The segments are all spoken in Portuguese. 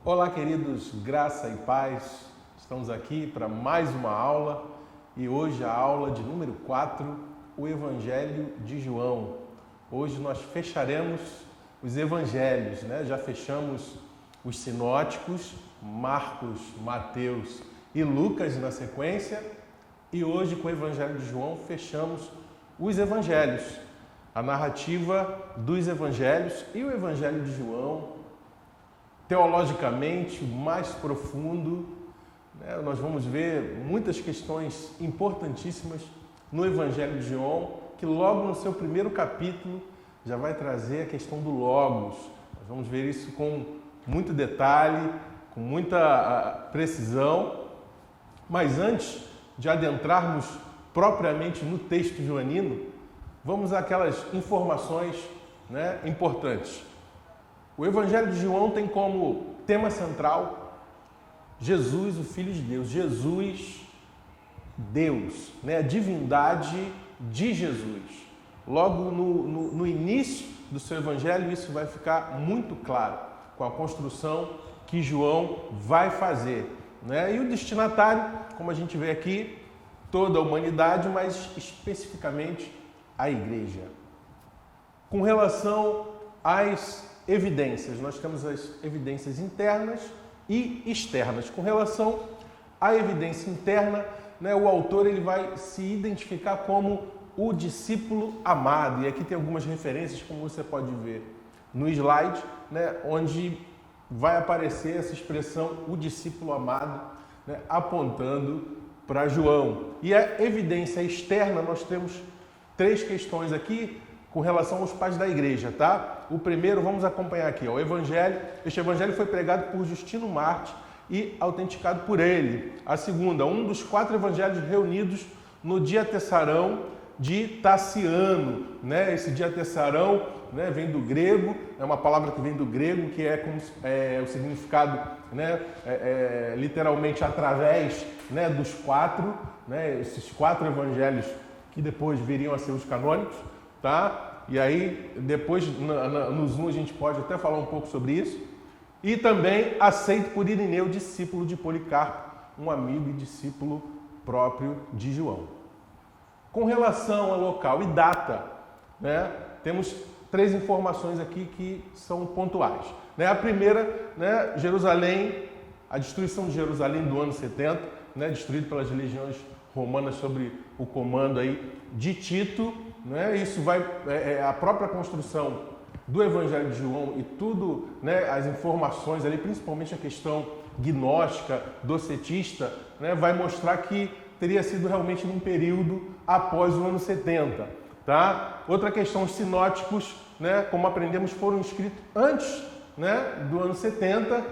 Olá, queridos, graça e paz. Estamos aqui para mais uma aula e hoje a aula de número 4, o Evangelho de João. Hoje nós fecharemos os evangelhos, né? Já fechamos os sinóticos, Marcos, Mateus e Lucas na sequência, e hoje com o Evangelho de João fechamos os evangelhos, a narrativa dos evangelhos e o Evangelho de João, teologicamente mais profundo, né? Nós vamos ver muitas questões importantíssimas no Evangelho de João, que logo no seu primeiro capítulo já vai trazer a questão do Logos. Nós vamos ver isso com muito detalhe, com muita precisão. Mas antes de adentrarmos propriamente no texto joanino, vamos àquelas informações, né, importantes. O Evangelho de João tem como tema central Jesus, o Filho de Deus. Jesus, Deus, né? A divindade de Jesus. Logo no início do seu Evangelho, isso vai ficar muito claro com a construção que João vai fazer, né? E o destinatário, como a gente vê aqui, toda a humanidade, mas especificamente a igreja. Com relação às evidências, nós temos as evidências internas e externas. Com relação à evidência interna, né, o autor ele vai se identificar como o discípulo amado. E aqui tem algumas referências, como você pode ver no slide, né, onde vai aparecer essa expressão, o discípulo amado, né, apontando para João. E a evidência externa, nós temos três questões aqui com relação aos pais da igreja, tá? O primeiro, vamos acompanhar aqui, ó, o Evangelho. Este Evangelho foi pregado por Justino Marte e autenticado por ele. A segunda, um dos 4 evangelhos reunidos no Diatessarão de Taciano, né? Esse Diatessarão, né, vem do grego, é uma palavra que vem do grego, que é como o significado, né, literalmente através, né, dos 4, né, esses 4 evangelhos que depois viriam a ser os canônicos, tá? E aí depois no Zoom a gente pode até falar um pouco sobre isso. E também aceito por Irineu, discípulo de Policarpo, um amigo e discípulo próprio de João. Com relação a local e data, né, temos 3 informações aqui que são pontuais. Né? A primeira, né, Jerusalém, a destruição de Jerusalém do ano 70, né, destruído pelas legiões romanas sob o comando aí de Tito. Né? Isso vai, a própria construção do Evangelho de João e tudo, né, as informações ali, principalmente a questão gnóstica, docetista, né, vai mostrar que teria sido realmente num período após o ano 70. Tá? Outra questão, os sinóticos, né, como aprendemos, foram escritos antes, né, do ano 70,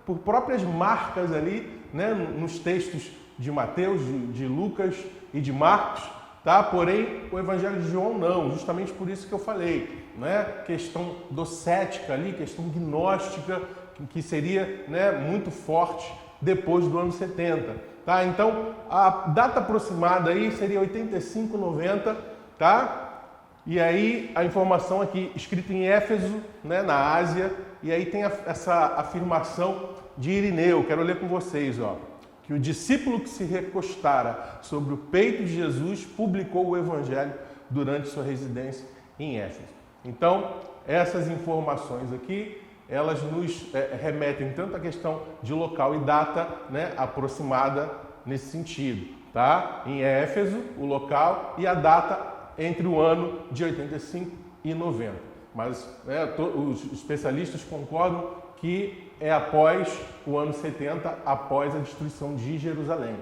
por próprias marcas ali, né, nos textos de Mateus, de Lucas e de Marcos. Tá? Porém, o Evangelho de João não, justamente por isso que eu falei, né? Questão docética ali, questão gnóstica, que seria, né, muito forte depois do ano 70. Tá? Então, a data aproximada aí seria 85, 90, tá? E aí a informação aqui, escrita em Éfeso, né, na Ásia, e aí tem essa afirmação de Irineu, quero ler com vocês, ó. Que o discípulo que se recostara sobre o peito de Jesus publicou o Evangelho durante sua residência em Éfeso. Então, essas informações aqui, elas nos remetem tanto à questão de local e data, né, aproximada nesse sentido. Tá? Em Éfeso, o local e a data entre o ano de 85 e 90. Mas, né, os especialistas concordam que é após o ano 70, após a destruição de Jerusalém.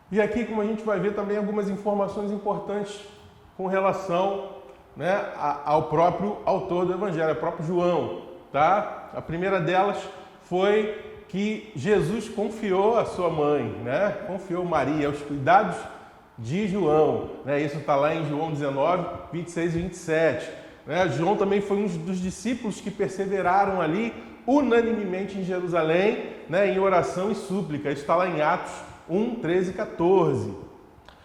E aqui, como a gente vai ver, também algumas informações importantes com relação, né, ao próprio autor do Evangelho, ao próprio João. Tá? A primeira delas foi que Jesus confiou a sua mãe, né? Confiou Maria aos cuidados de João. Né? Isso está lá em João 19, 26 e 27. Né? João também foi um dos discípulos que perseveraram ali unanimemente em Jerusalém, né, em oração e súplica. Isso está lá em Atos 1, 13 e 14.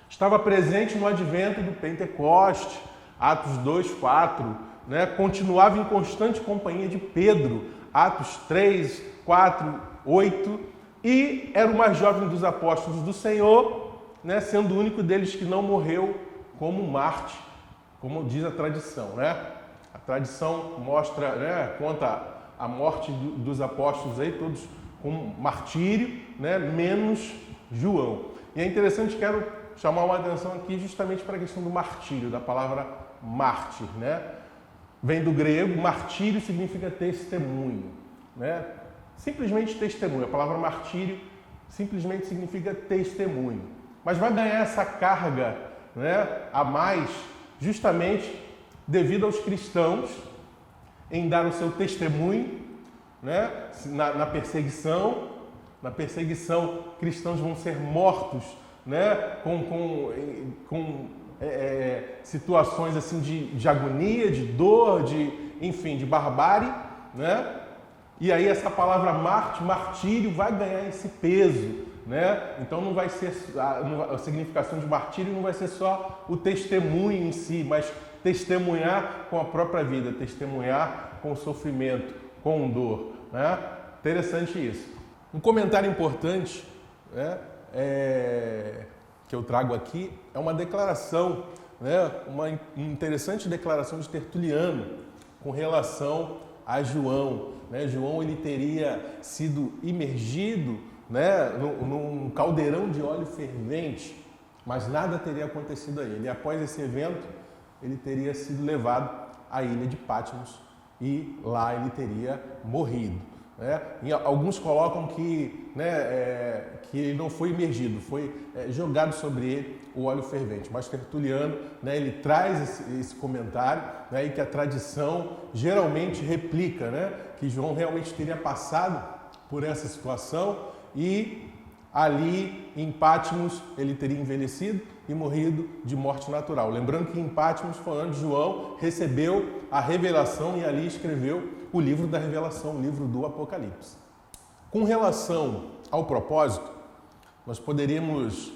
Estava presente no advento do Pentecoste, Atos 2, 4. Né, continuava em constante companhia de Pedro, Atos 3, 4, 8, e era o mais jovem dos apóstolos do Senhor, né, sendo o único deles que não morreu como mártir, como diz a tradição, né? A tradição mostra, né, conta a morte dos apóstolos aí, todos com martírio, né, menos João. E é interessante, quero chamar uma atenção aqui justamente para a questão do martírio, da palavra mártir, né? Vem do grego, martírio significa testemunho, né? Simplesmente testemunho. A palavra martírio simplesmente significa testemunho. Mas vai ganhar essa carga, né, a mais, justamente devido aos cristãos em dar o seu testemunho, né, na perseguição. Na perseguição, cristãos vão ser mortos, né, com situações assim de agonia, de dor, enfim, de barbárie, né? E aí essa palavra martírio vai ganhar esse peso, né? Então não vai ser a significação de martírio não vai ser só o testemunho em si, mas testemunhar com a própria vida, testemunhar com sofrimento, com dor, né? Interessante isso. Um comentário importante, né, que eu trago aqui é uma declaração, né, uma interessante declaração de Tertuliano com relação a João. Né? João ele teria sido imergido, né, num caldeirão de óleo fervente, mas nada teria acontecido a ele. E após esse evento, ele teria sido levado à ilha de Patmos e lá ele teria morrido. Né? E alguns colocam que, né, que ele não foi imergido, foi jogado sobre ele o óleo fervente. Mas Tertuliano, né, ele traz esse comentário, né, e que a tradição geralmente replica, né, que João realmente teria passado por essa situação e ali em Patmos ele teria envelhecido e morrido de morte natural. Lembrando que em Patmos foi onde João recebeu a revelação e ali escreveu o livro da revelação, o livro do Apocalipse. Com relação ao propósito, nós poderíamos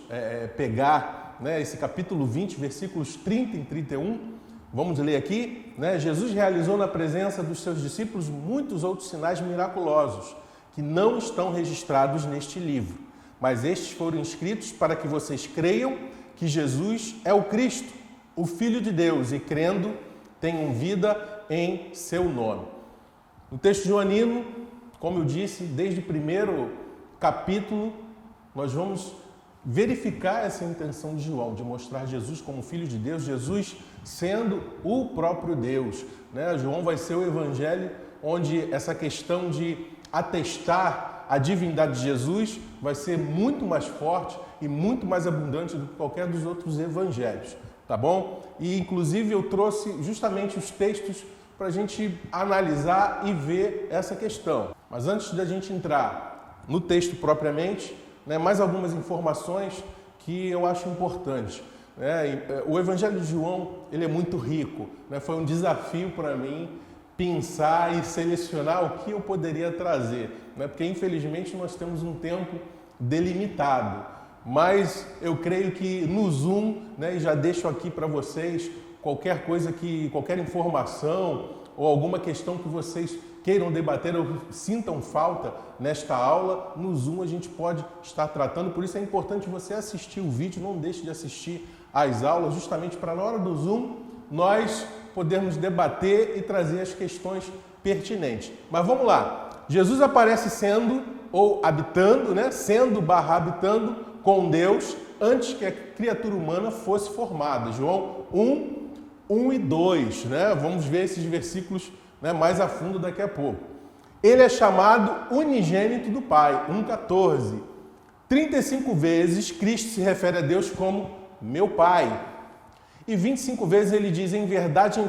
pegar, né, esse capítulo 20, versículos 30 e 31. Vamos ler aqui, né? Jesus realizou na presença dos seus discípulos muitos outros sinais miraculosos que não estão registrados neste livro, mas estes foram escritos para que vocês creiam que Jesus é o Cristo, o Filho de Deus, e crendo, tenham vida em seu nome. No texto joanino, como eu disse, desde o primeiro capítulo, nós vamos verificar essa intenção de João, de mostrar Jesus como Filho de Deus, Jesus sendo o próprio Deus. Né? João vai ser o evangelho onde essa questão de atestar a divindade de Jesus vai ser muito mais forte e muito mais abundante do que qualquer dos outros evangelhos, tá bom? E inclusive eu trouxe justamente os textos para a gente analisar e ver essa questão. Mas antes da gente entrar no texto propriamente, né, mais algumas informações que eu acho importantes. O Evangelho de João ele é muito rico, né? Foi um desafio para mim pensar e selecionar o que eu poderia trazer, né? Porque infelizmente nós temos um tempo delimitado, mas eu creio que no Zoom, né, e já deixo aqui para vocês qualquer coisa qualquer informação ou alguma questão que vocês queiram debater ou sintam falta nesta aula, no Zoom a gente pode estar tratando. Por isso é importante você assistir o vídeo, não deixe de assistir às aulas, justamente para na hora do Zoom nós podermos debater e trazer as questões pertinentes. Mas vamos lá, Jesus aparece sendo ou habitando, né, habitando com Deus antes que a criatura humana fosse formada. João 1 e 2, né? Vamos ver esses versículos, né, mais a fundo daqui a pouco. Ele é chamado unigênito do Pai, 1,14. 35 vezes Cristo se refere a Deus como meu Pai. E 25 vezes ele diz em verdade,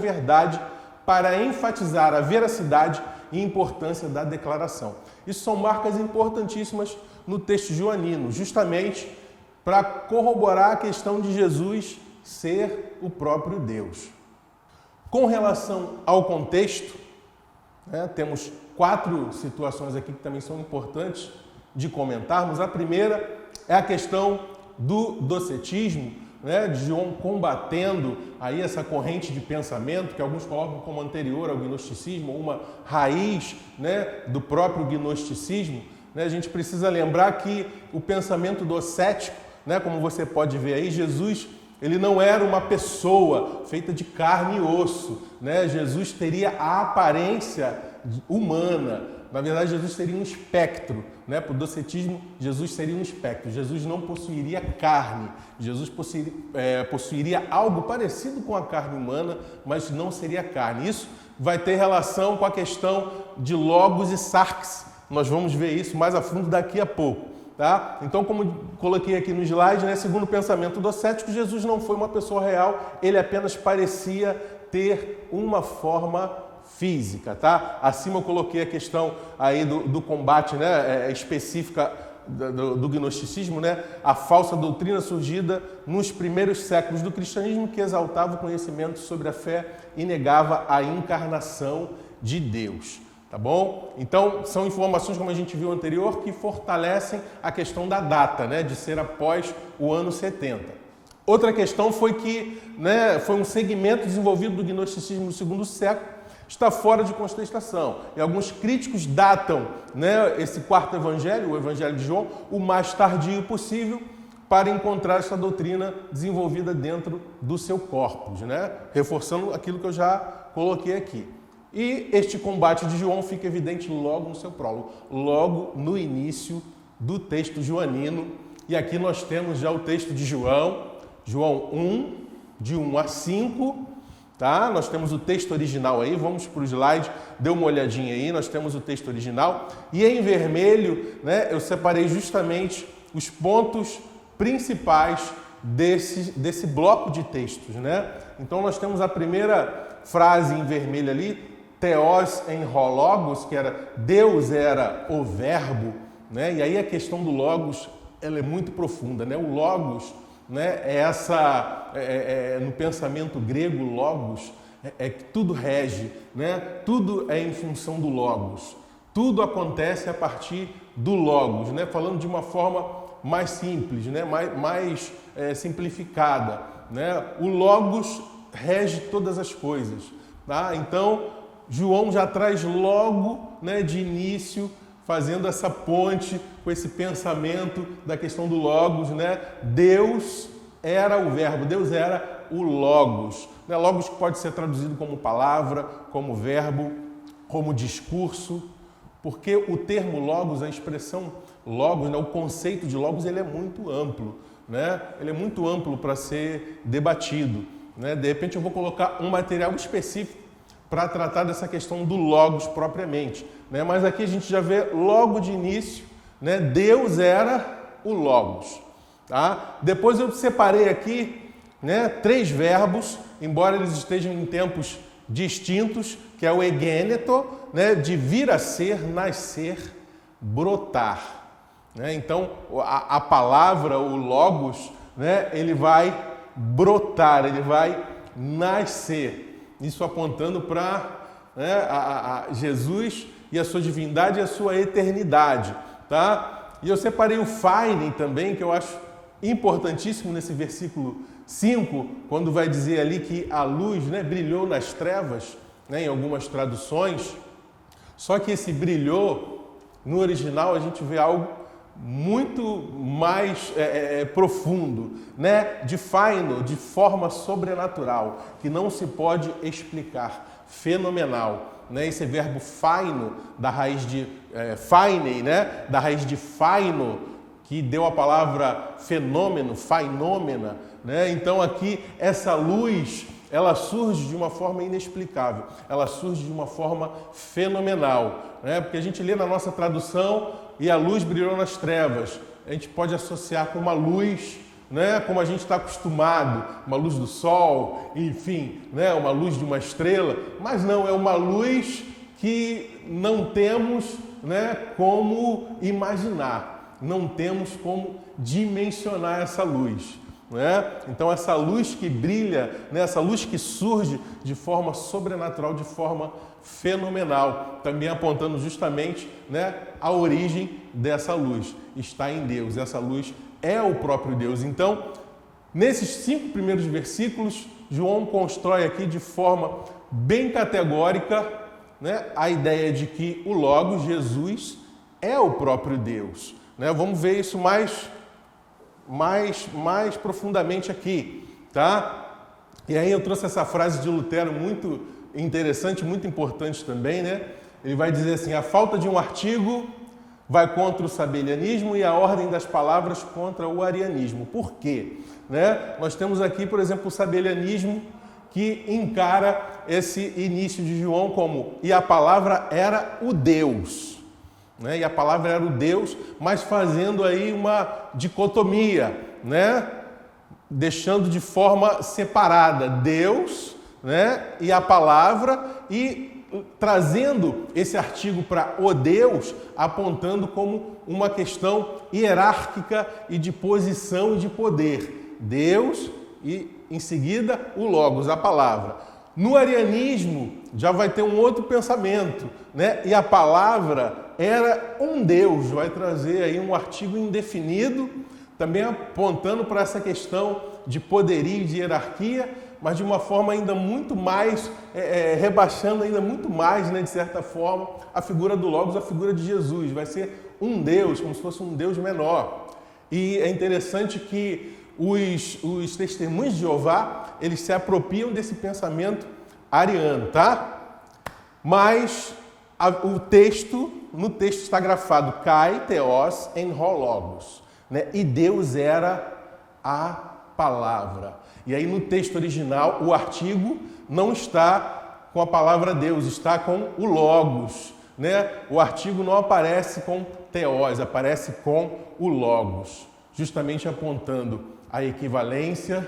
para enfatizar a veracidade e importância da declaração. Isso são marcas importantíssimas no texto joanino, justamente para corroborar a questão de Jesus ser o próprio Deus. Com relação ao contexto, né, temos 4 situações aqui que também são importantes de comentarmos. A primeira é a questão do docetismo, né, de João combatendo aí essa corrente de pensamento que alguns colocam como anterior ao gnosticismo, uma raiz, né, do próprio gnosticismo, né, a gente precisa lembrar que o pensamento docético, né, como você pode ver aí, Jesus, ele não era uma pessoa feita de carne e osso, né? Jesus teria a aparência humana. Na verdade, Jesus seria um espectro, né? Para o docetismo, Jesus seria um espectro. Jesus não possuiria carne. Jesus possuiria algo parecido com a carne humana, mas não seria carne. Isso vai ter relação com a questão de logos e sarx. Nós vamos ver isso mais a fundo daqui a pouco. Tá? Então, como coloquei aqui no slide, né, segundo o pensamento docético, Jesus não foi uma pessoa real, ele apenas parecia ter uma forma física. Tá? Acima eu coloquei a questão aí do combate, né, específica do gnosticismo, né, a falsa doutrina surgida nos primeiros séculos do cristianismo que exaltava o conhecimento sobre a fé e negava a encarnação de Deus. Tá bom? Então, são informações, como a gente viu anterior, que fortalecem a questão da data, né, de ser após o ano 70. Outra questão foi que, né, foi um segmento desenvolvido do gnosticismo no segundo século, está fora de contestação. E alguns críticos datam, né, esse quarto evangelho, o evangelho de João, o mais tardio possível, para encontrar essa doutrina desenvolvida dentro do seu corpus, né, reforçando aquilo que eu já coloquei aqui. E este combate de João fica evidente logo no seu prólogo, logo no início do texto joanino. E aqui nós temos já o texto de João 1, de 1 a 5, tá? Nós temos o texto original aí, vamos para o slide, dê uma olhadinha aí, nós temos o texto original. E em vermelho, né, eu separei justamente os pontos principais desse bloco de textos, né? Então nós temos a primeira frase em vermelho ali, Theos en ho logos, que era Deus era o verbo, né? E aí a questão do logos, ela é muito profunda, né? O logos, né, no pensamento grego, logos é que tudo rege, né? Tudo é em função do logos. Tudo acontece a partir do logos, né? Falando de uma forma mais simples, né? mais simplificada, né? O logos rege todas as coisas, tá? Então João já traz logo, né, de início, fazendo essa ponte com esse pensamento da questão do logos, né? Deus era o verbo, Deus era o logos, né? Logos que pode ser traduzido como palavra, como verbo, como discurso, porque o termo logos, a expressão logos, né, o conceito de logos, ele é muito amplo, né? Ele é muito amplo para ser debatido, né? De repente eu vou colocar um material específico para tratar dessa questão do logos propriamente, né? Mas aqui a gente já vê logo de início, né? Deus era o logos, tá? Depois eu separei aqui, né, 3 verbos, embora eles estejam em tempos distintos, que é o egêneto, né, de vir a ser, nascer, brotar, né? Então a palavra, o logos, né, ele vai brotar, ele vai nascer. Isso apontando para, né, a Jesus e a sua divindade e a sua eternidade, tá? E eu separei o Faine também, que eu acho importantíssimo nesse versículo 5, quando vai dizer ali que a luz, né, brilhou nas trevas, né, em algumas traduções. Só que esse brilhou, no original a gente vê algo muito mais profundo, né? De faino, de forma sobrenatural, que não se pode explicar, fenomenal, né? Esse verbo faino, da raiz de faine, né? Da raiz de faino, que deu a palavra fenômeno, fainômena, né? Então aqui essa luz, ela surge de uma forma inexplicável, ela surge de uma forma fenomenal, né? Porque a gente lê na nossa tradução e a luz brilhou nas trevas. A gente pode associar com uma luz, né, como a gente está acostumado, uma luz do sol, enfim, né, uma luz de uma estrela, mas não, é uma luz que não temos, né, como imaginar, não temos como dimensionar essa luz. Né? Então essa luz que brilha, né, essa luz que surge de forma sobrenatural, de forma fenomenal, também apontando justamente, né, a origem dessa luz, está em Deus, essa luz é o próprio Deus. Então Nesses 5 primeiros versículos, João constrói aqui de forma bem categórica, né, a ideia de que o Logos, Jesus, é o próprio Deus. Né? Vamos ver isso mais profundamente aqui, tá? E aí eu trouxe essa frase de Lutero muito interessante, muito importante também, né? Ele vai dizer assim: a falta de um artigo vai contra o sabelianismo e a ordem das palavras contra o arianismo. Por quê? Né? Nós temos aqui, por exemplo, o sabelianismo que encara esse início de João como e a palavra era o Deus. Né? E a palavra era o Deus, mas fazendo aí uma dicotomia, né? Deixando de forma separada Deus, né? E a palavra, e trazendo esse artigo para o Deus, apontando como uma questão hierárquica e de posição e de poder. Deus e, em seguida, o Logos, a palavra. No arianismo, já vai ter um outro pensamento, né? E a palavra era um Deus, vai trazer aí um artigo indefinido, também apontando para essa questão de poderio e de hierarquia, mas de uma forma ainda muito mais, rebaixando ainda muito mais, né, de certa forma, a figura do Logos, a figura de Jesus. Vai ser um Deus, como se fosse um Deus menor. E é interessante que os testemunhos de Jeová, eles se apropriam desse pensamento ariano, tá? Mas no texto está grafado Kai Theos en ho Logos, né? E Deus era a palavra. E aí no texto original o artigo não está com a palavra Deus, está com o Logos, né? O artigo não aparece com Theos, aparece com o Logos, justamente apontando a equivalência,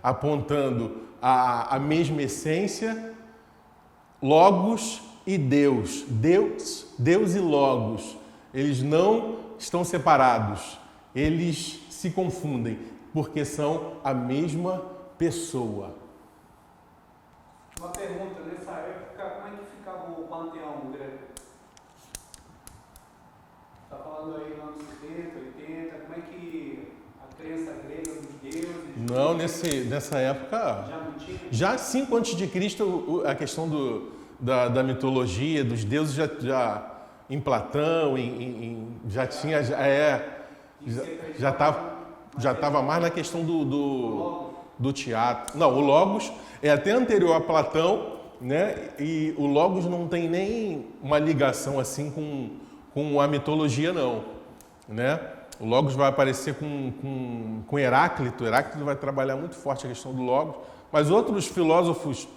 apontando a mesma essência, Logos e Deus. Deus e Logos, eles não estão separados, eles se confundem, porque são a mesma pessoa. Uma pergunta, nessa época, como é que ficava o panteão grego? Está falando aí nos anos 70, 80, como é que a crença grega dos deuses... Não, nessa época... Já não tinha? Já 5 a.C., a questão da mitologia, dos deuses, já em Platão, já tinha... Já estava mais na questão do teatro. Não, o Logos é até anterior a Platão, né? E o Logos não tem nem uma ligação assim com a mitologia, não, né? O Logos vai aparecer com Heráclito. Heráclito vai trabalhar muito forte a questão do Logos, mas outros filósofos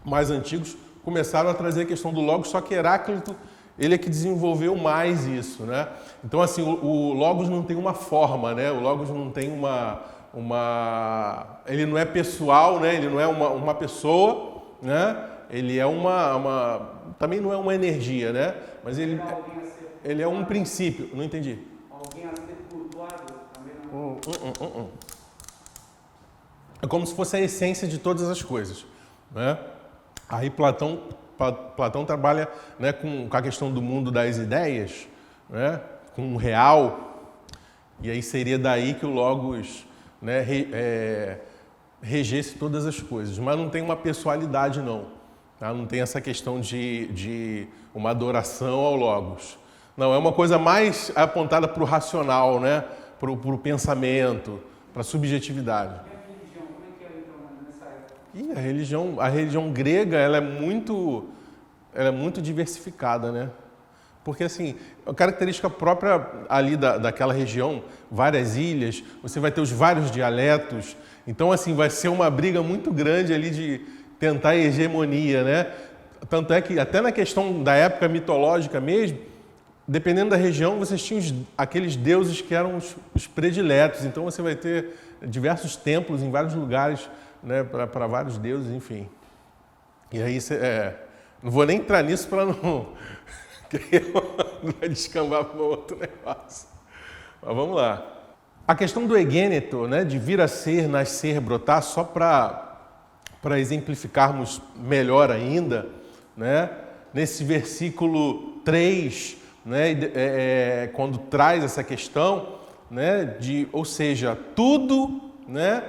mais antigos começaram a trazer a questão do Logos, só que Heráclito, ele é que desenvolveu mais isso, né? Então, assim, o Logos não tem uma forma, né? O Logos não tem ele não é pessoal, né? Ele não é uma pessoa, né? Ele é também não é uma energia, né? Mas ele é um princípio. Não entendi. Alguém a ser cultuado também não? É como se fosse a essência de todas as coisas, né? Aí Platão trabalha, né, com a questão do mundo das ideias, né, com o real, e aí seria daí que o Logos, né, regesse todas as coisas, mas não tem uma pessoalidade, não. Tá? Não tem essa questão de uma adoração ao Logos. Não, é uma coisa mais apontada para o racional, né, para o pensamento, para a subjetividade. E a religião grega, ela é muito diversificada, né? Porque, assim, a característica própria ali daquela região, várias ilhas, você vai ter os vários dialetos, então, assim, vai ser uma briga muito grande ali de tentar a hegemonia, né? Tanto é que, até na questão da época mitológica mesmo, dependendo da região, vocês tinham aqueles deuses que eram os prediletos, então você vai ter diversos templos em vários lugares, né, para vários deuses, enfim. E aí, não vou nem entrar nisso para não vai descambar para outro negócio. Mas vamos lá. A questão do egêneto, né, de vir a ser, nascer, brotar, só para exemplificarmos melhor ainda, né, nesse versículo 3, né, quando traz essa questão, né, ou seja, tudo, né,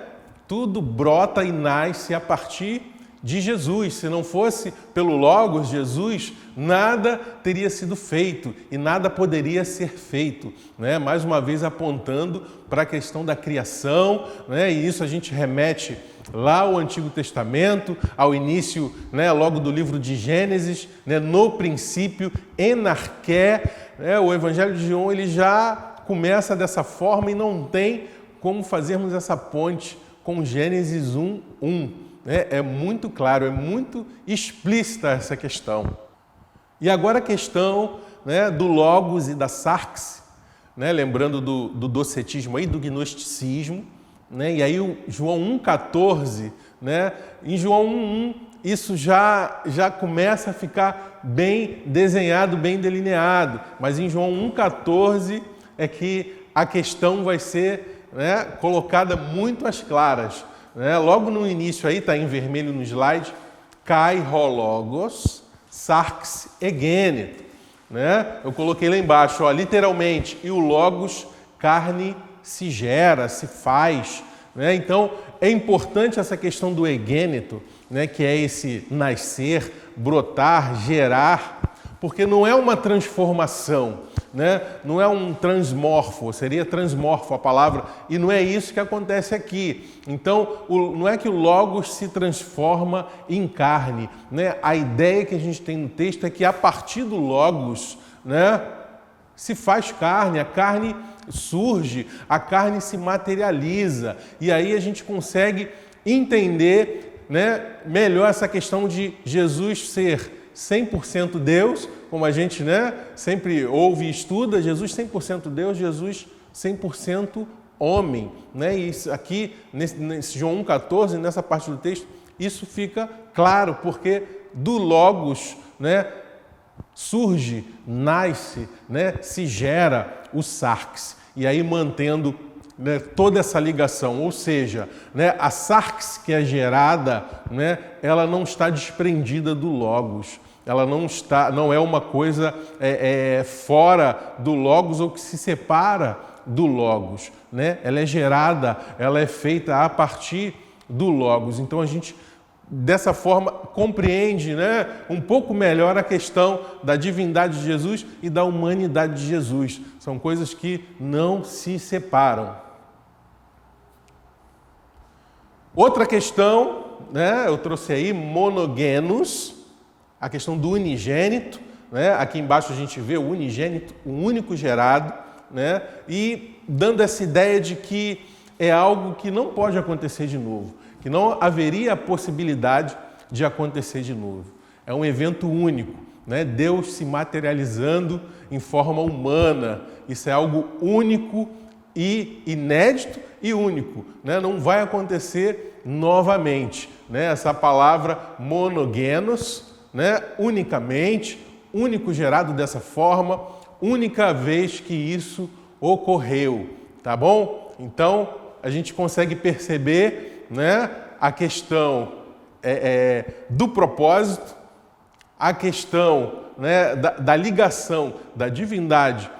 Tudo brota e nasce a partir de Jesus. Se não fosse pelo Logos, Jesus, nada teria sido feito e nada poderia ser feito, né? Mais uma vez apontando para a questão da criação, né? E isso a gente remete lá ao Antigo Testamento, ao início, né, logo do livro de Gênesis, né? No princípio, enarqué, né? O Evangelho de João ele já começa dessa forma e não tem como fazermos essa ponte com Gênesis 1:1. É muito claro, é muito explícita essa questão. E agora a questão, né, do Logos e da Sarx, né, lembrando do docetismo e do gnosticismo, né, e aí o João 1,14, né, em João 1,1 isso já começa a ficar bem desenhado, bem delineado, mas em João 1,14 é que a questão vai ser, né, colocada muito às claras. Logo no início aí, está em vermelho no slide, kai ho logos, sarx egeneto. Eu coloquei lá embaixo, ó, literalmente, e o logos, carne se gera, se faz. Então, é importante essa questão do egêneto, que é esse nascer, brotar, gerar, porque não é uma transformação, não é um transmorfo, seria transmorfo a palavra, e não é isso que acontece aqui. Então, não é que o Logos se transforma em carne, A ideia que a gente tem no texto é que a partir do Logos, se faz carne, a carne surge, a carne se materializa, e aí a gente consegue entender, melhor essa questão de Jesus ser 100% Deus, como a gente, sempre ouve e estuda, Jesus 100% Deus, Jesus 100% homem, E isso aqui, nesse João 1,14, nessa parte do texto, isso fica claro, porque do Logos, surge, nasce, se gera o Sarx, e aí mantendo toda essa ligação, ou seja, a Sarx que é gerada, ela não está desprendida do Logos, ela não é uma coisa fora do Logos ou que se separa do Logos, Ela é gerada, ela é feita a partir do Logos. Então a gente dessa forma compreende, um pouco melhor a questão da divindade de Jesus e da humanidade de Jesus. São coisas que não se separam. Outra questão, eu trouxe aí monogenos, a questão do unigênito, Aqui embaixo a gente vê o unigênito, o único gerado, E dando essa ideia de que é algo que não pode acontecer de novo, que não haveria a possibilidade de acontecer de novo. É um evento único, Deus se materializando em forma humana. Isso é algo único e inédito e único, Não vai acontecer novamente, Essa palavra monogenos, unicamente, único gerado dessa forma, única vez que isso ocorreu, tá bom? Então, a gente consegue perceber, a questão do propósito, a questão, da ligação da divindade,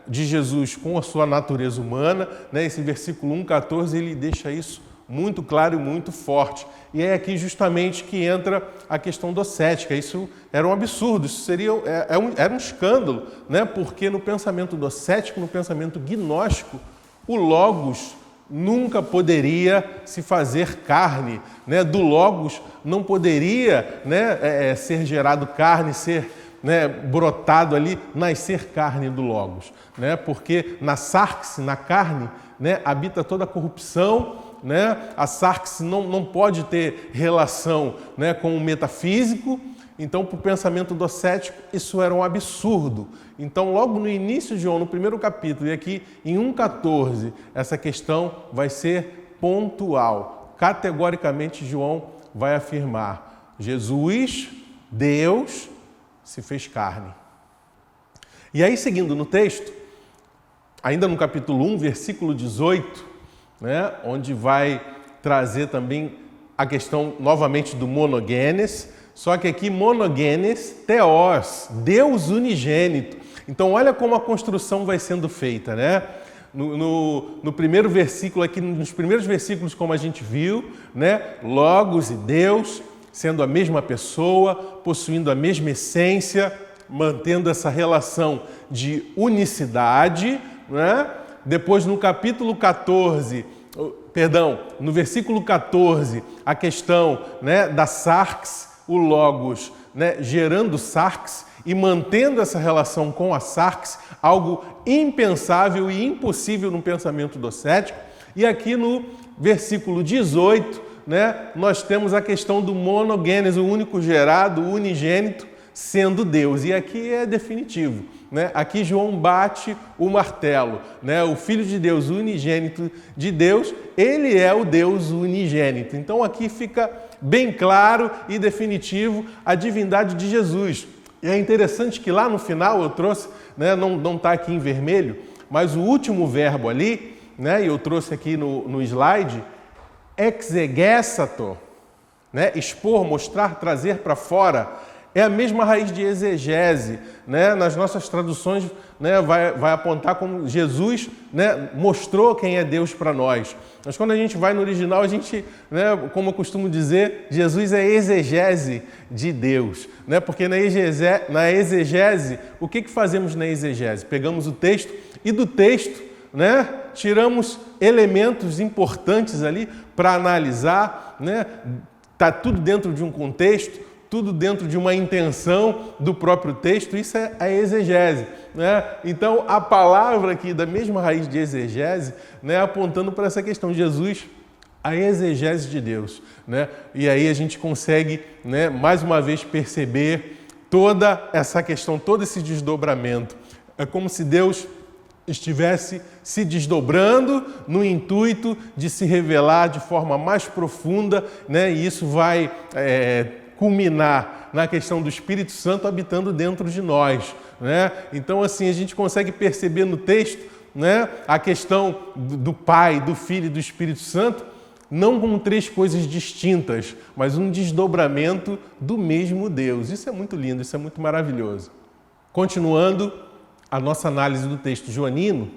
de Jesus com a sua natureza humana, Esse versículo 1,14, ele deixa isso muito claro e muito forte. E é aqui justamente que entra a questão docética. Isso era um absurdo, isso era um escândalo, Porque no pensamento docético, no pensamento gnóstico, o Logos nunca poderia se fazer carne, Do Logos não poderia, ser gerado carne, ser brotado ali, nascer carne do Logos, Porque na sarx, na carne, habita toda a corrupção, A sarx não pode ter relação, com o metafísico. Então, para o pensamento docético, isso era um absurdo. Então, logo no início de João, no primeiro capítulo, e aqui em 1,14, essa questão vai ser pontual. Categoricamente, João vai afirmar: Jesus, Deus, se fez carne. E aí, seguindo no texto, ainda no capítulo 1, versículo 18, onde vai trazer também a questão novamente do monogenes, só que aqui monogenes theos, Deus unigênito. Então olha como a construção vai sendo feita, No primeiro versículo aqui, nos primeiros versículos, como a gente viu, né? Logos e Deus sendo a mesma pessoa, possuindo a mesma essência, mantendo essa relação de unicidade, né? Depois no capítulo 14, no versículo 14, a questão, né, da sarx, o logos, né, gerando sarx e mantendo essa relação com a sarx, algo impensável e impossível no pensamento docético. E aqui no versículo 18, né, nós temos a questão do monogênese, o único gerado, o unigênito, sendo Deus. E aqui é definitivo, né? Aqui João bate o martelo, né? O Filho de Deus, o unigênito de Deus, ele é o Deus unigênito. Então aqui fica bem claro e definitivo a divindade de Jesus. E é interessante que lá no final eu trouxe, né, não está aqui em vermelho, mas o último verbo ali, né, eu trouxe aqui no slide, exegesato, né, expor, mostrar, trazer para fora, é a mesma raiz de exegese, né? Nas nossas traduções, né, vai apontar como Jesus, né, mostrou quem é Deus para nós. Mas quando a gente vai no original, a gente, né, como eu costumo dizer, Jesus é exegese de Deus, né? Porque na exegese, o que fazemos na exegese? Pegamos o texto e do texto, né, tiramos elementos importantes ali para analisar, né? Tá tudo dentro de um contexto, tudo dentro de uma intenção do próprio texto, isso é a exegese, né? Então, a palavra aqui, da mesma raiz de exegese, né, apontando para essa questão de Jesus, a exegese de Deus, né? E aí a gente consegue, né, mais uma vez perceber toda essa questão, todo esse desdobramento. É como se Deus estivesse se desdobrando no intuito de se revelar de forma mais profunda, né? E isso vai culminar na questão do Espírito Santo habitando dentro de nós, né? Então, assim, a gente consegue perceber no texto, né, a questão do Pai, do Filho e do Espírito Santo, não como três coisas distintas, mas um desdobramento do mesmo Deus. Isso é muito lindo, isso é muito maravilhoso. Continuando a nossa análise do texto joanino,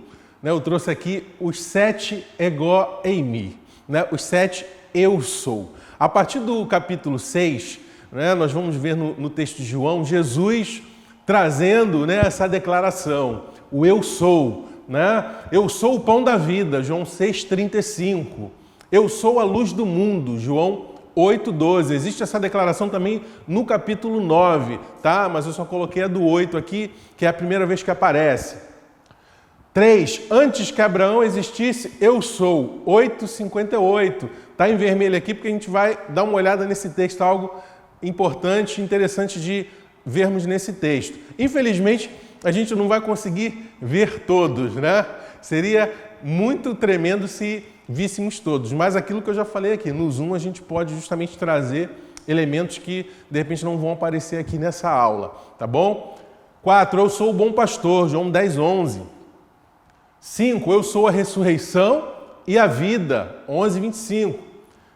né, eu trouxe aqui os 7 ego eimi, né, os 7 eu sou. A partir do capítulo 6, né, nós vamos ver no texto de João, Jesus trazendo, né, essa declaração, o eu sou, né? Eu sou o pão da vida, João 6,35. Eu sou a luz do mundo, João 8,12. Existe essa declaração também no capítulo 9, tá? Mas eu só coloquei a do 8 aqui, que é a primeira vez que aparece. 3. Antes que Abraão existisse, eu sou, 8,58. Está em vermelho aqui porque a gente vai dar uma olhada nesse texto, algo importante, interessante de vermos nesse texto. Infelizmente, a gente não vai conseguir ver todos, né? Seria muito tremendo se víssemos todos, mas aquilo que eu já falei aqui, no Zoom a gente pode justamente trazer elementos que de repente não vão aparecer aqui nessa aula, tá bom? 4. Eu sou o bom pastor, João 10,11. 5. Eu sou a ressurreição e a vida, 11,25.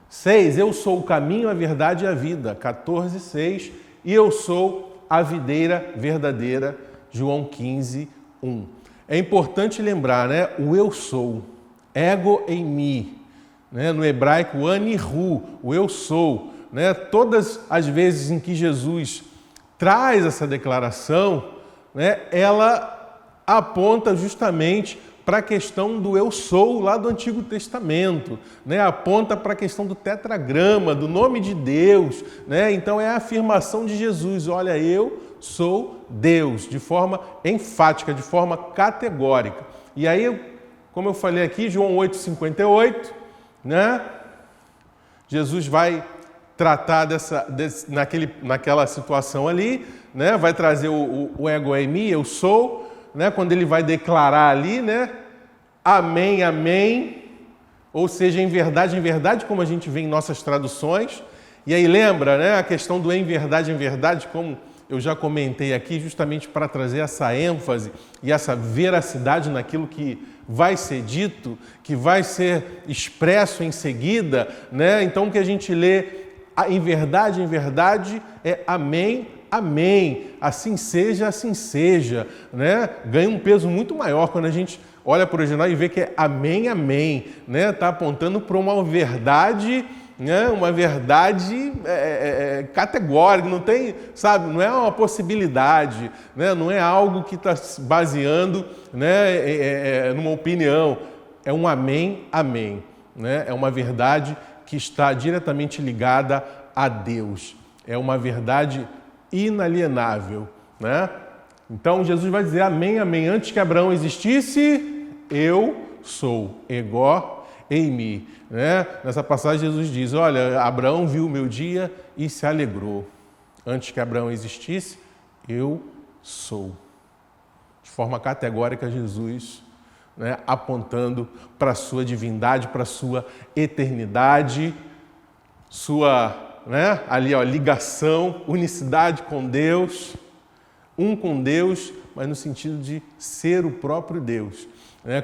6. Eu sou o caminho, a verdade e a vida, 14,6. E eu sou a videira verdadeira, João 15,1. É importante lembrar, né? O eu sou, ego eimi, né? No hebraico, aniru, o eu sou, né? Todas as vezes em que Jesus traz essa declaração, né? Ela aponta justamente para a questão do eu sou lá do Antigo Testamento, né? Aponta para a questão do tetragrama, do nome de Deus, né? Então é a afirmação de Jesus, olha, eu sou Deus, de forma enfática, de forma categórica. E aí, como eu falei aqui, João 8,58, né? Jesus vai tratar naquela situação ali, né? Vai trazer o ego eimi, eu sou, né? Quando ele vai declarar ali, né? Amém, amém, ou seja, em verdade, como a gente vê em nossas traduções. E aí lembra, né? A questão do em verdade, como eu já comentei aqui, justamente para trazer essa ênfase e essa veracidade naquilo que vai ser dito, que vai ser expresso em seguida, né? Então, o que a gente lê em verdade, é amém, amém, assim seja, né? Ganha um peso muito maior quando a gente olha para o original e vê que é amém, amém, né? Está apontando para uma verdade, né? Uma verdade categórica, não tem, sabe, não é uma possibilidade, né? Não é algo que está baseando, né? Numa opinião, é um amém, amém, né? É uma verdade que está diretamente ligada a Deus, é uma verdade inalienável, né? Então Jesus vai dizer amém, amém. Antes que Abraão existisse, eu sou, ego eimi, né? Nessa passagem Jesus diz, olha, Abraão viu o meu dia e se alegrou. Antes que Abraão existisse, eu sou. De forma categórica, Jesus, né, apontando para a sua divindade, para a sua eternidade, sua, né, ali, ó, ligação, unicidade com Deus, um com Deus, mas no sentido de ser o próprio Deus.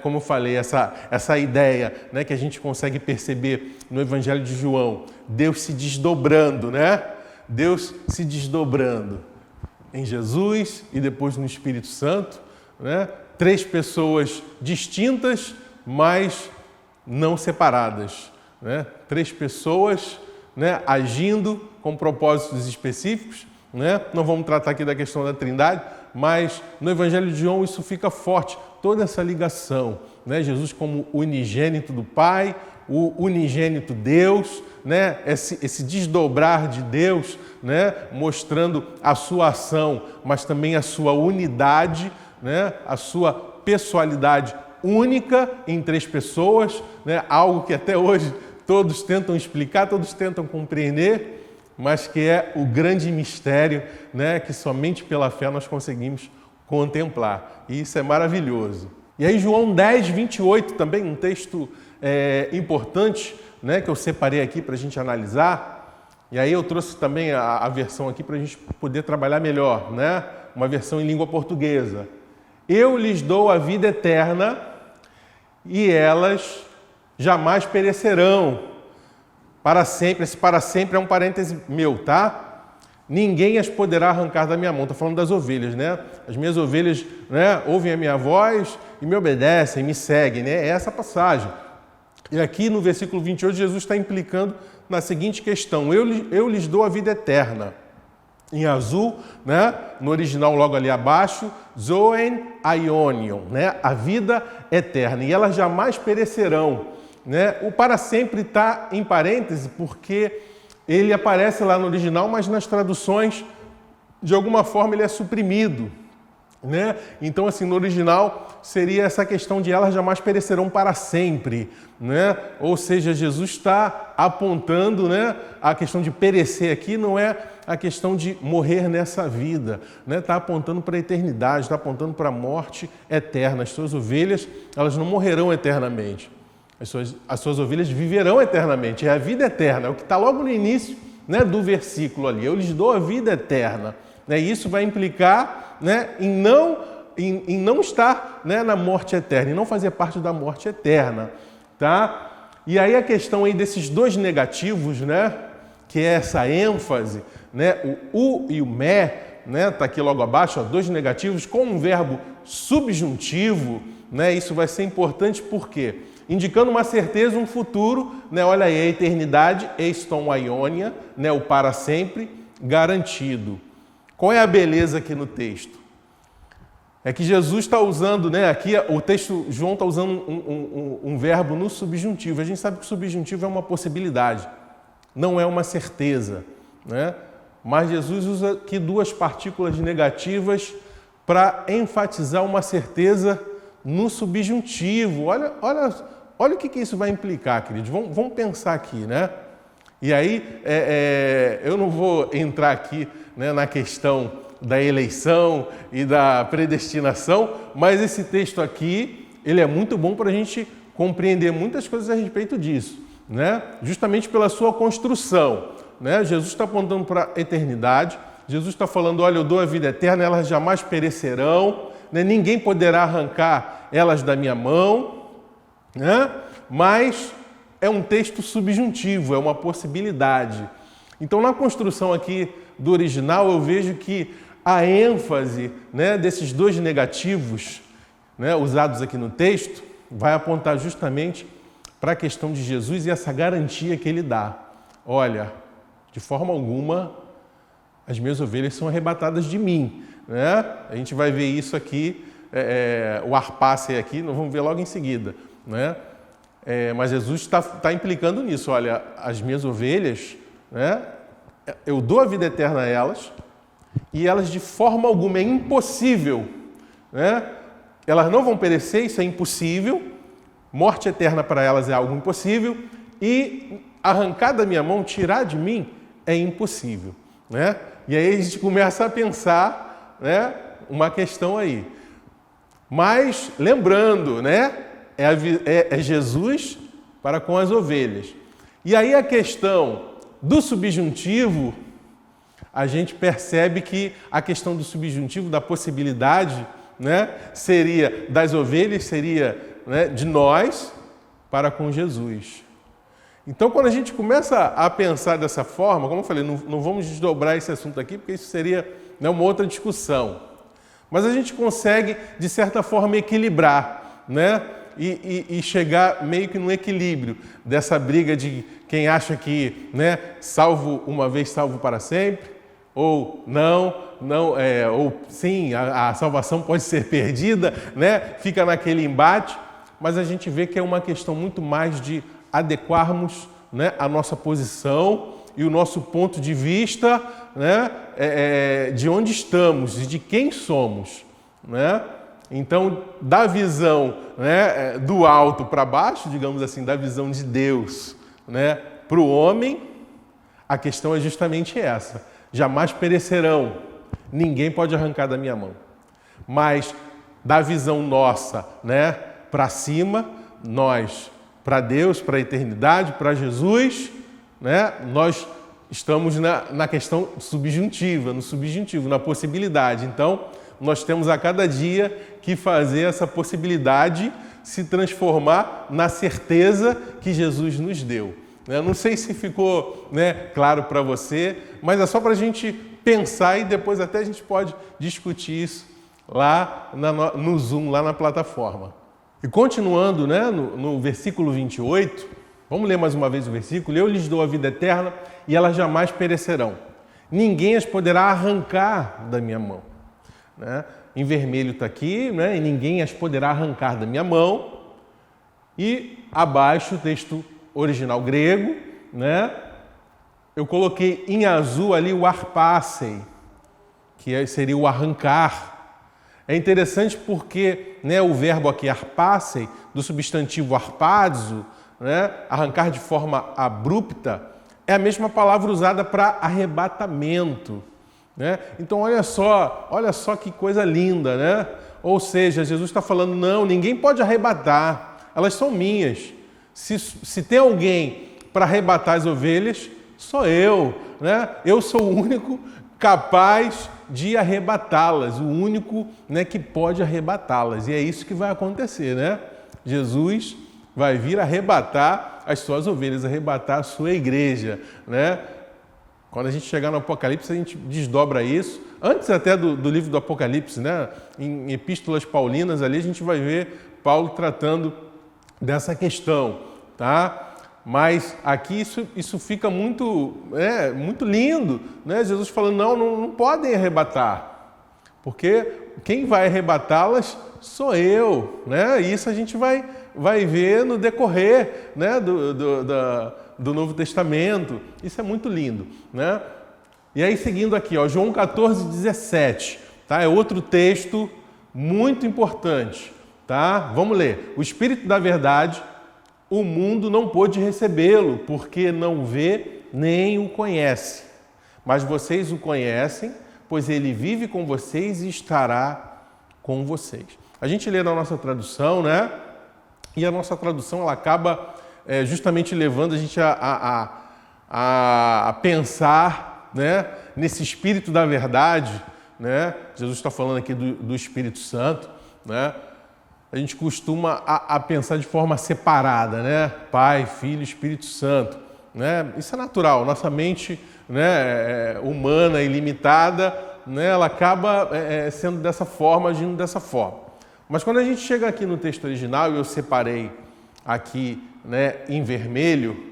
Como eu falei, essa ideia, né, que a gente consegue perceber no Evangelho de João, Deus se desdobrando, né? Deus se desdobrando em Jesus e depois no Espírito Santo, né? 3 pessoas distintas, mas não separadas, né? 3 pessoas, né, agindo com propósitos específicos, né? Não vamos tratar aqui da questão da Trindade, mas no Evangelho de João isso fica forte, toda essa ligação, né? Jesus como unigênito do Pai, o unigênito Deus, né? Esse desdobrar de Deus, né? Mostrando a sua ação, mas também a sua unidade, né? A sua pessoalidade única em 3 pessoas, né? Algo que até hoje todos tentam explicar, todos tentam compreender, mas que é o grande mistério, né, que somente pela fé nós conseguimos contemplar. E isso é maravilhoso. E aí João 10, 28, também um texto importante, né, que eu separei aqui para a gente analisar. E aí eu trouxe também a versão aqui para a gente poder trabalhar melhor, né? Uma versão em língua portuguesa. Eu lhes dou a vida eterna e elas jamais perecerão. Para sempre, esse para sempre é um parêntese meu, tá? Ninguém as poderá arrancar da minha mão. Estou falando das ovelhas, né? As minhas ovelhas, né, ouvem a minha voz e me obedecem, me seguem, né? É essa passagem. E aqui no versículo 28, Jesus está implicando na seguinte questão. Eu lhes dou a vida eterna. Em azul, né? No original logo ali abaixo, Zoen Aionion, né? A vida eterna. E elas jamais perecerão. Né? O para sempre está em parêntese porque ele aparece lá no original, mas nas traduções, de alguma forma, ele é suprimido. Né? Então, assim, no original seria essa questão de elas jamais perecerão para sempre. Né? Ou seja, Jesus está apontando, né, a questão de perecer aqui não é a questão de morrer nessa vida. Né? Está apontando para a eternidade, está apontando para a morte eterna. As suas ovelhas, elas não morrerão eternamente. As suas ovelhas viverão eternamente, é a vida eterna, é o que está logo no início, né, do versículo ali. Eu lhes dou a vida eterna. Né, e isso vai implicar, né, em não estar, né, na morte eterna, em não fazer parte da morte eterna. Tá? E aí a questão aí desses 2 negativos, né, que é essa ênfase, né, o u e o me, né, está aqui logo abaixo, ó, 2 negativos com um verbo subjuntivo, né, isso vai ser importante porque indicando uma certeza, um futuro, né? Olha aí, a eternidade, eiston aiônia, né? O para sempre, garantido. Qual é a beleza aqui no texto? É que Jesus está usando, né? Aqui o texto, João está usando um verbo no subjuntivo. A gente sabe que o subjuntivo é uma possibilidade, não é uma certeza, né? Mas Jesus usa aqui 2 partículas negativas para enfatizar uma certeza no subjuntivo. Olha o que isso vai implicar, queridos. Vamos pensar aqui, né? E aí, eu não vou entrar aqui, né, na questão da eleição e da predestinação, mas esse texto aqui, ele é muito bom para a gente compreender muitas coisas a respeito disso, né? Justamente pela sua construção, né? Jesus está apontando para a eternidade, Jesus está falando, olha, eu dou a vida eterna, elas jamais perecerão, né? Ninguém poderá arrancar elas da minha mão, né? Mas é um texto subjuntivo, é uma possibilidade. Então, na construção aqui do original, eu vejo que a ênfase, né, desses 2 negativos né, usados aqui no texto, vai apontar justamente para a questão de Jesus e essa garantia que ele dá. Olha, de forma alguma, as minhas ovelhas são arrebatadas de mim. Né? A gente vai ver isso aqui, o arpácei aqui, nós vamos ver logo em seguida. Né? Mas Jesus está implicando nisso. Olha, as minhas ovelhas, né, eu dou a vida eterna a elas e elas de forma alguma, é impossível, né? Elas não vão perecer, isso é impossível. Morte eterna para elas é algo impossível e arrancar da minha mão, tirar de mim, é impossível. Né? E aí a gente começa a pensar, né, uma questão aí. Mas, lembrando, né, é Jesus para com as ovelhas. E aí a questão do subjuntivo, a gente percebe que a questão do subjuntivo, da possibilidade, né, seria das ovelhas, seria, né, de nós para com Jesus. Então, quando a gente começa a pensar dessa forma, como eu falei, não vamos desdobrar esse assunto aqui, porque isso seria, né, uma outra discussão. Mas a gente consegue, de certa forma, equilibrar, né, e chegar meio que num equilíbrio dessa briga de quem acha que, né, salvo uma vez, salvo para sempre, ou não, ou sim, a salvação pode ser perdida, né? Fica naquele embate, mas a gente vê que é uma questão muito mais de adequarmos, né, a nossa posição e o nosso ponto de vista, né, de onde estamos e de quem somos. Né? Então, da visão, né, do alto para baixo, digamos assim, da visão de Deus, né, para o homem, a questão é justamente essa. Jamais perecerão, ninguém pode arrancar da minha mão. Mas da visão nossa, né, para cima, nós, para Deus, para a eternidade, para Jesus, né, nós estamos na questão subjuntiva, no subjuntivo, na possibilidade. Então, nós temos a cada dia que fazer essa possibilidade se transformar na certeza que Jesus nos deu. Eu não sei se ficou, né, claro para você, mas é só para a gente pensar e depois até a gente pode discutir isso lá no Zoom, lá na plataforma. E continuando, né, no versículo 28, vamos ler mais uma vez o versículo. Eu lhes dou a vida eterna e elas jamais perecerão. Ninguém as poderá arrancar da minha mão. Né? Em vermelho está aqui, né, e ninguém as poderá arrancar da minha mão. E abaixo o texto original grego, né? Eu coloquei em azul ali o arpácei, que seria o arrancar. É interessante porque, né, o verbo aqui arpácei, do substantivo arpazo, né, arrancar de forma abrupta, é a mesma palavra usada para arrebatamento. Né? Então olha só que coisa linda, né? Ou seja, Jesus está falando, não, ninguém pode arrebatar, elas são minhas. Se tem alguém para arrebatar as ovelhas, sou eu, né? Eu sou o único capaz de arrebatá-las, o único, né, que pode arrebatá-las. E é isso que vai acontecer, né? Jesus vai vir arrebatar as suas ovelhas, arrebatar a sua igreja, né? Quando a gente chegar no Apocalipse, a gente desdobra isso. Antes até do livro do Apocalipse, né? Em epístolas paulinas, ali a gente vai ver Paulo tratando dessa questão, tá? Mas aqui isso fica muito lindo, né? Jesus falando, não podem arrebatar, porque quem vai arrebatá-las sou eu, né? E isso a gente vai ver no decorrer, né, do Novo Testamento. Isso é muito lindo, né? E aí, seguindo aqui, ó, João 14:17, tá? É outro texto muito importante, tá? Vamos ler. O Espírito da Verdade, o mundo não pôde recebê-lo, porque não vê nem o conhece. Mas vocês o conhecem, pois ele vive com vocês e estará com vocês. A gente lê na nossa tradução, né? E a nossa tradução, ela acaba justamente levando a gente a pensar, né, nesse Espírito da Verdade, né? Jesus está falando aqui do Espírito Santo, né? A gente costuma a pensar de forma separada, né? Pai, Filho, Espírito Santo, né? Isso é natural, nossa mente, né, humana e limitada, né, ela acaba sendo dessa forma, agindo dessa forma. Mas quando a gente chega aqui no texto original, e eu separei aqui, né, em vermelho,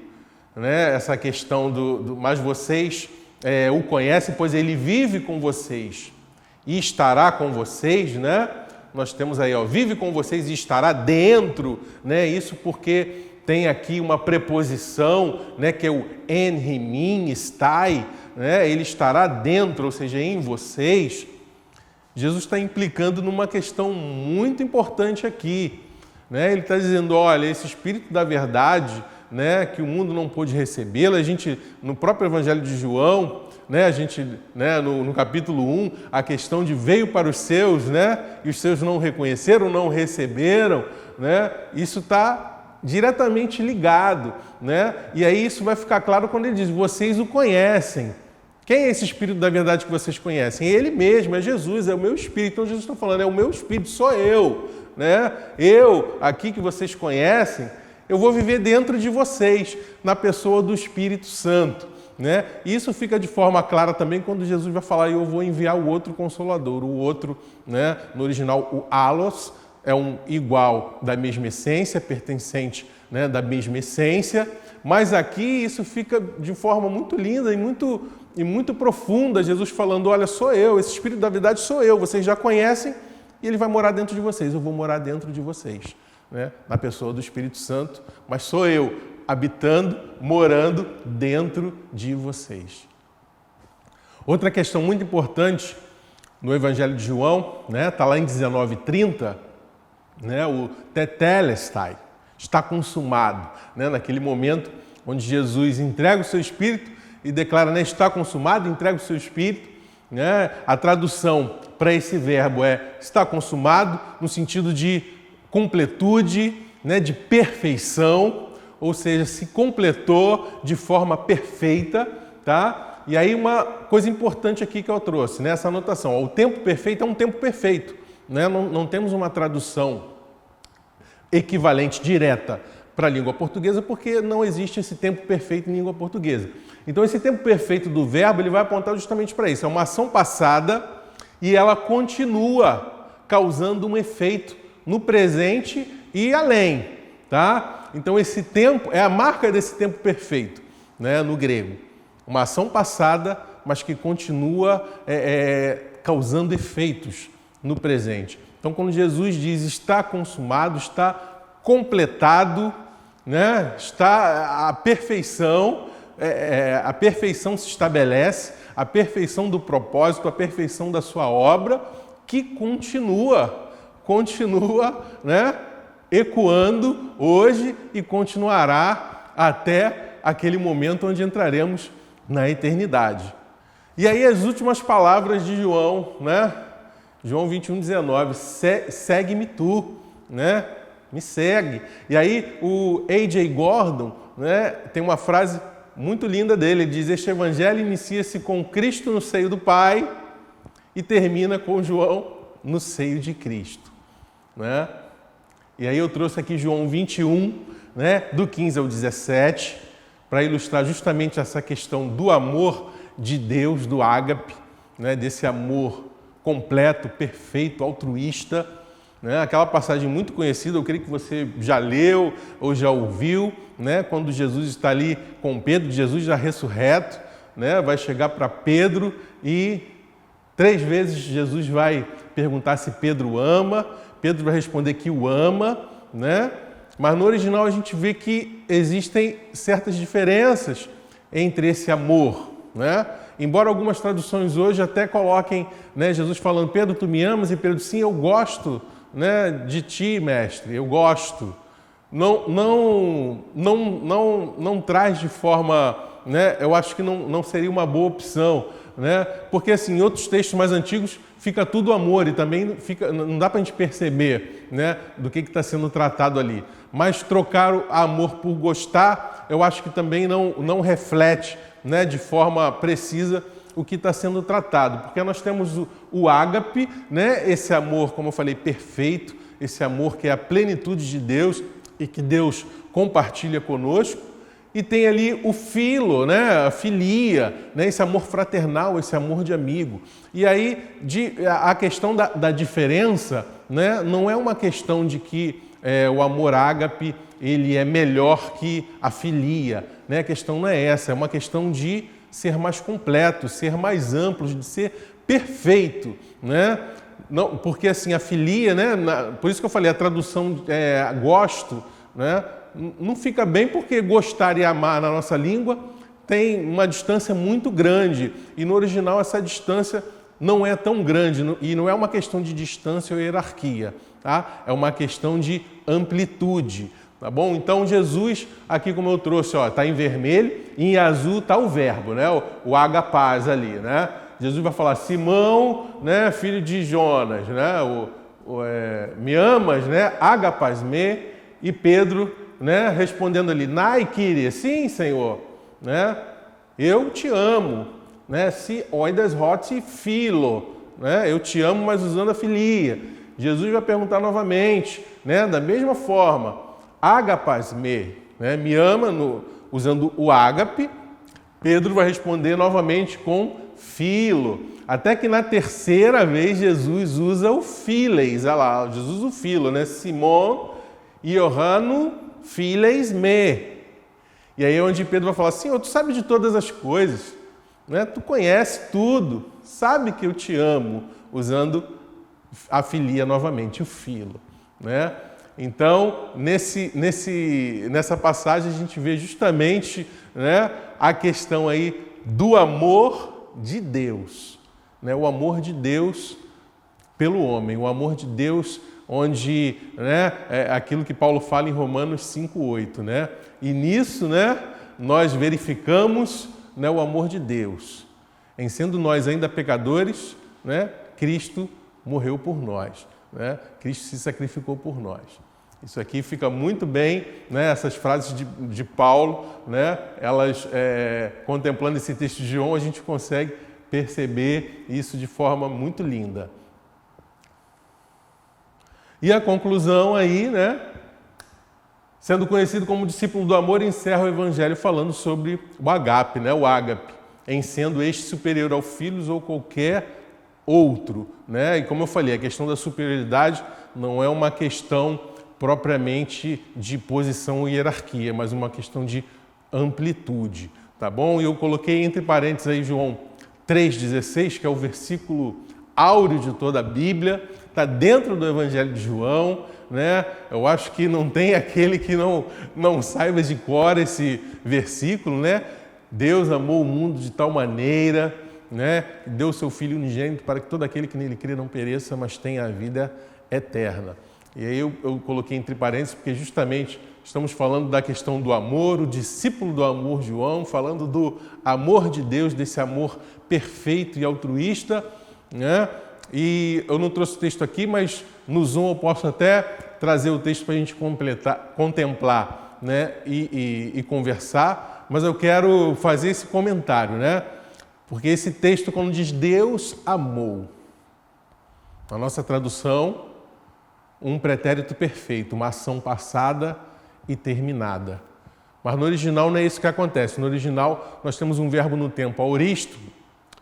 né, essa questão mas vocês o conhecem, pois ele vive com vocês e estará com vocês, né? Nós temos aí, vive com vocês e estará dentro, né? Isso porque tem aqui uma preposição, né, que é o en rimin, estai, né? Ele estará dentro, ou seja, em vocês. Jesus está implicando numa questão muito importante aqui, né? Ele está dizendo, olha, esse Espírito da verdade, né, que o mundo não pôde recebê-lo, a gente, no próprio Evangelho de João, né, a gente, né, no capítulo 1, a questão de veio para os seus, né, e os seus não reconheceram, não receberam, né, isso está diretamente ligado, né, e aí isso vai ficar claro quando ele diz, vocês o conhecem. Quem é esse Espírito da verdade que vocês conhecem? Ele mesmo, é Jesus, é o meu Espírito. Então Jesus está falando, é o meu Espírito, sou eu, né, eu, aqui que vocês conhecem, eu vou viver dentro de vocês, na pessoa do Espírito Santo. Né? Isso fica de forma clara também quando Jesus vai falar, eu vou enviar o outro Consolador. O outro, né, no original, o allos, é um igual da mesma essência, pertencente, né, da mesma essência, mas aqui isso fica de forma muito linda e muito profunda, Jesus falando, olha, sou eu, esse Espírito da verdade sou eu, vocês já conhecem e ele vai morar dentro de vocês, eu vou morar dentro de vocês. Né, na pessoa do Espírito Santo, mas sou eu habitando, morando dentro de vocês. Outra questão muito importante no Evangelho de João, né, está lá em 19:30, né, o tetelestai, está consumado, né, naquele momento onde Jesus entrega o seu Espírito e declara, né, está consumado, entrega o seu Espírito, né, a tradução para esse verbo é está consumado, no sentido de completude, né, de perfeição, ou seja, se completou de forma perfeita, tá? E aí uma coisa importante aqui que eu trouxe, né, essa anotação, o tempo perfeito é um tempo perfeito, né? Não temos uma tradução equivalente direta para a língua portuguesa, porque não existe esse tempo perfeito em língua portuguesa. Então esse tempo perfeito do verbo, ele vai apontar justamente para isso, é uma ação passada e ela continua causando um efeito no presente e além, tá? Então esse tempo é a marca desse tempo perfeito, né, no grego. Uma ação passada, mas que continua causando efeitos no presente. Então quando Jesus diz está consumado, está completado, né, está a perfeição se estabelece, a perfeição do propósito, a perfeição da sua obra, que continua, né, ecoando hoje e continuará até aquele momento onde entraremos na eternidade. E aí as últimas palavras de João, né? João 21:19, segue-me tu, né? Me segue. E aí o A.J. Gordon, né, tem uma frase muito linda dele, ele diz, este evangelho inicia-se com Cristo no seio do Pai e termina com João no seio de Cristo. Né? E aí eu trouxe aqui João 21, né, do 15 ao 17, para ilustrar justamente essa questão do amor de Deus, do ágape, né, desse amor completo, perfeito, altruísta, né? Aquela passagem muito conhecida, eu creio que você já leu ou já ouviu, né, quando Jesus está ali com Pedro, Jesus já ressurreto, né, vai chegar para Pedro e 3 vezes Jesus vai perguntar se Pedro ama, Pedro vai responder que o ama, né? Mas no original a gente vê que existem certas diferenças entre esse amor, né? Embora algumas traduções hoje até coloquem, né, Jesus falando, Pedro, tu me amas? E Pedro, sim, eu gosto, né, de ti, mestre, eu gosto. Não traz de forma, né, eu acho que não seria uma boa opção, né? Porque assim, em outros textos mais antigos fica tudo amor e também não dá para a gente perceber, né, do que está sendo tratado ali. Mas trocar o amor por gostar, eu acho que também não reflete, né, de forma precisa o que está sendo tratado, porque nós temos o ágape, né, esse amor, como eu falei, perfeito, esse amor que é a plenitude de Deus e que Deus compartilha conosco, e tem ali o filo, né? A filia, né? Esse amor fraternal, esse amor de amigo. E aí a questão da diferença, né? Não é uma questão de que o amor ágape ele é melhor que a filia, né? A questão não é essa, é uma questão de ser mais completo, ser mais amplo, de ser perfeito, né? Não, porque assim, a filia, né? Por isso que eu falei, a tradução gosto, né? Não fica bem porque gostar e amar na nossa língua tem uma distância muito grande e no original essa distância não é tão grande e não é uma questão de distância ou hierarquia, tá? É uma questão de amplitude, tá bom? Então Jesus, aqui como eu trouxe, ó, tá em vermelho e em azul tá o verbo, né? O agapaz ali, né? Jesus vai falar, Simão, né, filho de Jonas, né? Me amas, né? Agapaz me, e Pedro, né, respondendo ali, Nai, Kyrie, sim, Senhor, né? Eu te amo, né? Si oidas hot filo, né? Eu te amo, mas usando a filia. Jesus vai perguntar novamente, né? Da mesma forma, agapaz me, né? Me ama usando o ágape. Pedro vai responder novamente com filo, até que na terceira vez Jesus usa o fileis, olha lá, Jesus usa o filo, né? Simão, Iohanno, fileis me. E aí é onde Pedro vai falar, Senhor, tu sabe de todas as coisas, né? Tu conhece tudo, sabe que eu te amo, usando a filia novamente, o filo, né? Então, nessa passagem a gente vê justamente, né, a questão aí do amor de Deus, né? O amor de Deus pelo homem, o amor de Deus onde, né, é aquilo que Paulo fala em Romanos 5:8, né? E nisso, né, nós verificamos, né, o amor de Deus. Em sendo nós ainda pecadores, né, Cristo morreu por nós, né? Cristo se sacrificou por nós. Isso aqui fica muito bem, né? Essas frases de Paulo, né? Elas, contemplando esse texto de João, a gente consegue perceber isso de forma muito linda. E a conclusão aí, né? Sendo conhecido como discípulo do amor, encerra o evangelho falando sobre o agape, né? O ágape, em sendo este superior aos filhos ou qualquer outro, né? E como eu falei, a questão da superioridade não é uma questão propriamente de posição e hierarquia, mas uma questão de amplitude, tá bom? E eu coloquei entre parênteses aí João 3,16, que é o versículo áureo de toda a Bíblia, está dentro do Evangelho de João, né? Eu acho que não tem aquele que não saiba de cor esse versículo, né? Deus amou o mundo de tal maneira, né? Deu seu Filho unigênito para que todo aquele que nele crê não pereça, mas tenha a vida eterna. E aí eu coloquei entre parênteses porque justamente estamos falando da questão do amor, o discípulo do amor João, falando do amor de Deus, desse amor perfeito e altruísta, né? E eu não trouxe o texto aqui, mas no Zoom eu posso até trazer o texto para a gente contemplar, né? E conversar, mas eu quero fazer esse comentário, né? Porque esse texto, quando diz Deus amou, na nossa tradução, um pretérito perfeito, uma ação passada e terminada. Mas no original não é isso que acontece. No original nós temos um verbo no tempo aoristo.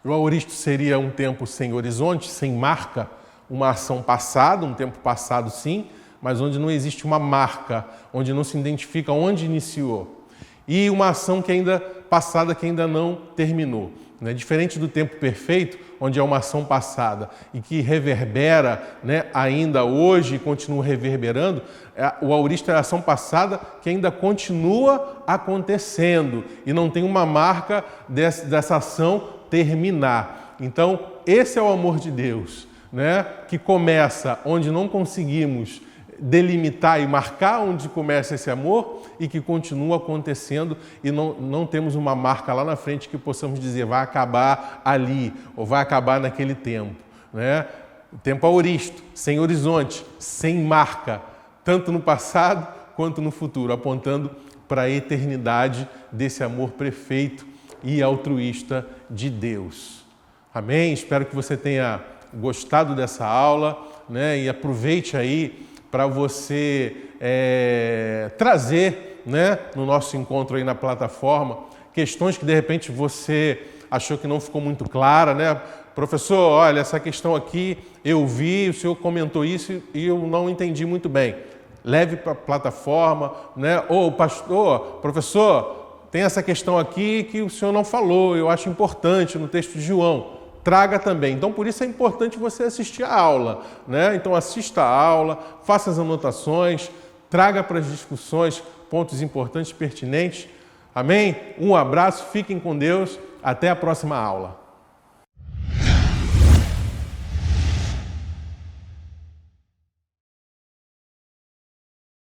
O aoristo seria um tempo sem horizonte, sem marca, uma ação passada, um tempo passado sim, mas onde não existe uma marca, onde não se identifica onde iniciou. E uma ação que ainda passada, que ainda não terminou. Né? Diferente do tempo perfeito, onde é uma ação passada e que reverbera, né, ainda hoje e continua reverberando, o aorista é a ação passada que ainda continua acontecendo e não tem uma marca dessa ação terminar. Então, esse é o amor de Deus, né, que começa onde não conseguimos delimitar e marcar onde começa esse amor e que continua acontecendo e não temos uma marca lá na frente que possamos dizer vai acabar ali ou vai acabar naquele tempo, né? O tempo aoristo, sem horizonte, sem marca, tanto no passado quanto no futuro, apontando para a eternidade desse amor perfeito e altruísta de Deus. Amém? Espero que você tenha gostado dessa aula, né? E aproveite aí para você trazer, né, no nosso encontro aí na plataforma, questões que de repente você achou que não ficou muito clara, né? Professor, olha, essa questão aqui eu vi, o senhor comentou isso e eu não entendi muito bem. Leve para a plataforma, né? Ou pastor, professor, tem essa questão aqui que o senhor não falou, eu acho importante no texto de João. Traga também. Então, por isso é importante você assistir a aula, né? Então, assista a aula, faça as anotações, traga para as discussões pontos importantes, pertinentes. Amém? Um abraço, fiquem com Deus, até a próxima aula.